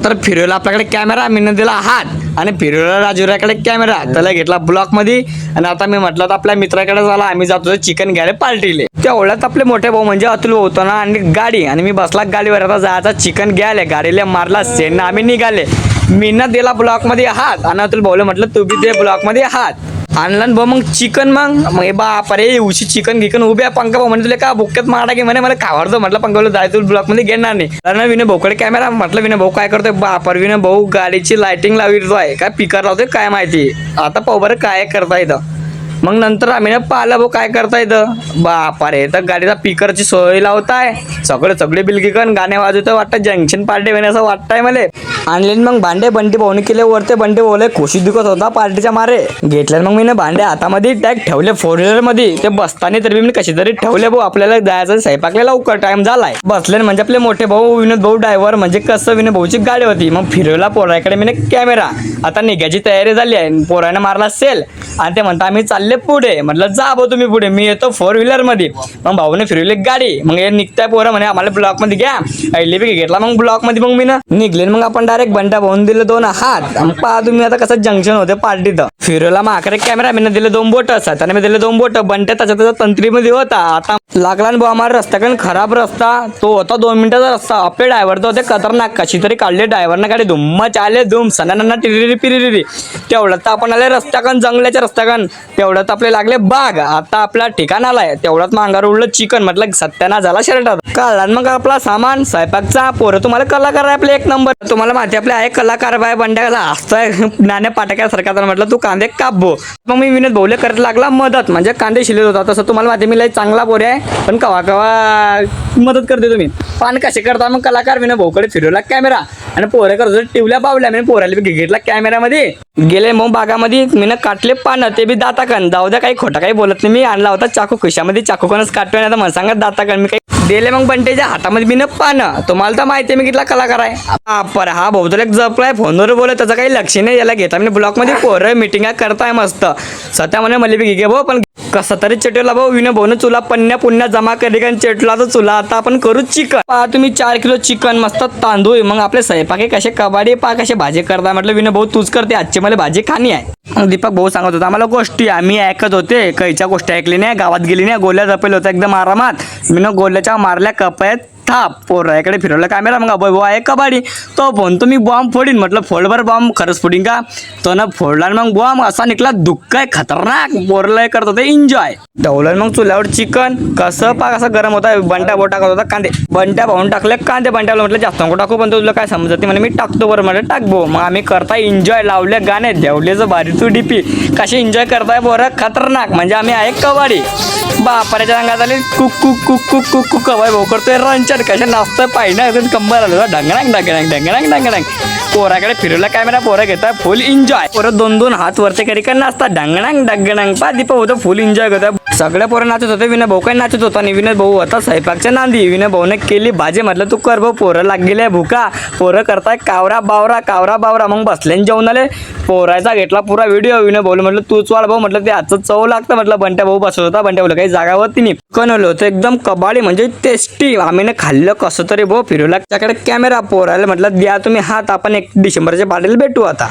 नंतर फिरवला आपल्याकडे कॅमेरा, मी दिला हात आणि फिरवला राजुराकडे कॅमेरा, त्याला घेतला ब्लॉक मध्ये. आणि आता मी म्हटलं तर आपल्या मित्राकडे झाला, आम्ही जातो चिकन घ्यायला पार्टीले. त्या ओळ्यात आपले मोठे भाऊ म्हणजे अतुल भाऊ होतो ना, आणि गाडी, आणि मी बसला गाडीवर. आता जायचा चिकन घ्यायला, गाडीला मारला सेन, आम्ही निघाले. मी ना दिला ब्लॉक मध्ये हात आणि अतुल भाऊला म्हटलं तू बी दे ब्लॉक मध्ये हात. आणलं भाऊ मग चिकन. मग बापरे उशी चिकन घिकन उभ्या. पंखा भाऊ म्हणजे तुला का बुक्क्यात मारा की म्हणे मला खावडतो. म्हटलं पंखाला जायचं ब्लॉक मध्ये घेणार नाही. कारण विनय भाऊकडे कॅमेरा. म्हटलं विनय भाऊ काय करतोय. बापर विनय भाऊ गाडीची लाइटिंग लावतोय काय पिकर लावतोय काय माहिती. आता पाहू बरं काय करता येतं. मग नंतर आम्ही ना पाहिलं भाऊ काय करता येतं. बापारे तर गाडीचा स्पीकरची सोय लावताय. सगळे बिलगिकन गाणे वाजवतं. वाटतं जंक्शन पार्टी होणे असं वाटतंय मला. आणले मग भांडे बंटी भाऊने केले वरते. बंटी भाऊले खुशी दुखत होता पार्टीच्या मारे. घेतले मग मी ना भांडे हातामध्ये टॅग ठेवले 4 व्हीलर मध्ये. ते बसताना तरी मी कशी तरी ठेवले भाऊ. आपल्याला जायचं स्वयंपाकला लवकर टाइम झालाय. बसले म्हणजे आपले मोठे भाऊ विनोद भाऊ ड्रायव्हर. म्हणजे कसं विनोद भाऊची गाडी होती. मग फिरवला पोराकडे मी कॅमेरा. आता निघायची तयारी झाली आहे. पोराने मारला सेल आणि ते म्हणता आम्ही चालले पुढे. म्हटलं जा भाऊ तुम्ही पुढे, मी येतो 4 व्हीलर मध्ये. मग भाऊने फिरवली गाडी. मग हे निघताय पोरं म्हणे आम्हाला ब्लॉक मध्ये घ्या. ऐली बी घेतला मग ब्लॉक मध्ये. मग मी ना निघले. मग आपण डायरेक्ट बंटा भाऊन दिले 2 हात. पहा तुम्ही आता कसं जंक्शन होते पार्टीत. फिरवला मग आकडे कॅमेरा. मी दिले 2 बोट. त्याने मी दिले 2 बोट. बंट्या त्याच्या तंत्रीमध्ये होता. आता लागला ना भाऊ आम्हाला रस्ता. कारण खराब रस्ता तो होता. 2 मिनिटाचा रस्ता. आपले ड्रायव्हर तर होते खतरनाक. कशी तरी काढले ड्रायव्हरना गाडी. धुम्मच आले धुम सणांना टिरिरी पिरिरी. तेवढ्यात तर आपण आले रस्त्याकन, जंगलाच्या रस्त्याकन. तेवढ्यात आपले लागले बाग. आता आपला ठिकाण आलाय. तेवढ्यात मांगार उडलं चिकन. म्हटलं सत्याना झाला शर्टात. काढला मग आपला सामान स्वयंपाकचा. पोरं तुम्हाला कलाकार आहे आपले 1 नंबर. तुम्हाला माहिती आपले आहे कलाकार बाय. बंड्या कसा हसतोय नाण्या पाटाक्यासारखा. तर म्हटलं तू कांदे कापबो. मग मी विनोद भाऊले करत लागला मदत. म्हणजे कांदे शिलत होता. तसं तुम्हाला माहिती मी लय चांगला पोर आहे. पण कवा मदत करते तुम्ही. पान कसे करता मग कलाकार. विनोद भाऊकडे फिरवला कॅमेरा आणि पोरं करत टिवल्या पावल्या. मी पोराला बी घेतला कॅमेऱ्यामध्ये. गेले मग बागामध्ये. मी काटले पानं. ते बी दाताकन. जाऊ द्या काही खोटा काही बोलत नाही. मी आणला होता चाकू खिशामध्ये. चाकूकनच काटतोय. आता मला सांगा दाताकन मी काही दिले. मग बंटेच्या हातामध्ये मी पानं. तुम्हाला तर माहिती आहे मी कितला कलाकार आहे. पर हा भाऊ तर एक जपलाय फोनवर बोलत. त्याचं काही लक्ष नाही. याला घेता मी ब्लॉक मध्ये. पोरं मिटिंगा करताय मस्त. सध्या म्हणे मला बी घे भाऊ. पण कसा तरी चेटला भाऊ. विनय भाऊन चुला पन्न्या पुन्या जमा केली कारण चेटला तर चुला. आता आपण करू चिकन. पहा तुम्ही 4 किलो चिकन मस्त तांदूळ. मग आपले स्वयंपाके कसे कबाडी पा कसे भाजी करता. म्हटलं विनय भाऊ तूच करते आजची मला भाजी खाणी आहे. मग दीपक भाऊ सांगत होता आम्हाला गोष्टी. आम्ही ऐकत होते. काहीच्या गोष्टी ऐकली नाही. गावात गेली नाही. गोल्या जपेल होत्या एकदम आरामात. मी गोल्याच्या मारल्या कपायत थाप. पोराकडे फिरवला कॅमेरा. मग भाऊ आहे कबाडी. तो फोन तो मी बॉम्ब फोडीन. म्हटलं फोडभर बॉम्ब खरंच फोडीन का. तो ना फोडला. मग बॉम्ब असा निघला दुःख आहे खतरनाक. पोरला करत होते एन्जॉय. ठेवलं मग चुल्यावर चिकन. कसं पा कसं गरम होता. बंट्या भाऊ टाकत होता कांदे. बंट्या भाऊन टाकले कांदे. बंट्याला म्हटलं जास्त नको टाकू. पण तुला काय समजत नाही म्हणे. मी टाकतो बरं म्हटलं टाकबो. मग आम्ही करता एन्जॉय. लावले गाणे. ठेवलेचं भारी तू डीपी. कशी एन्जॉय करताय पोरं खतरनाक. म्हणजे आम्ही आहे कबाडी. बापाऱ्याच्या रंगात आले कुक कुक कुक कुक कुक कुक. कवाय भाऊ करतोय रंचर. कशा नाचतोय पाहिजे एकदम कंबर आलं ढंगणांग ढंगणांग ढंगणांग ढंगणांग. पोराकडे फिरवला कॅमेरा. पोरं घेताय फुल एन्जॉय. पोरं 2-2 हात वरते करी का नाचतात ढंगणांग ढंगणांग. पा दीपक होतं फुल एन्जॉय करतोय. सगळ्या पोरं नाचत होते. विनय भाऊ काय नाचत होता. आणि विनय भाऊ होता स्वयंपाकच्या नांदी. विनय भाऊने केली भाजी. म्हटलं तू कर भाऊ. पोरं लागलेले भुका. पोरं करताय कावरा बावरा कावरा बावरा. मग बसल्याने जेवण आले. पोरायचा घेतला पुरा व्हिडिओ. विनय भाऊ म्हटलं तूच वाढ भाऊ. म्हटलं ते आजचं चव लागतं. म्हटलं बंट्या भाऊ बसत होता. बंट्या भाऊ काही जागा होती नाही. कणवलं होतं एकदम कबाडी म्हणजे टेस्टी. आम्ही खाल्लं कसं तरी भाऊ. फिरवला त्याकडे कॅमेरा. पोरायला म्हटलं द्या तुम्ही हात. आपण 1 डिसेंबरच्या पार्टीला भेटू आता.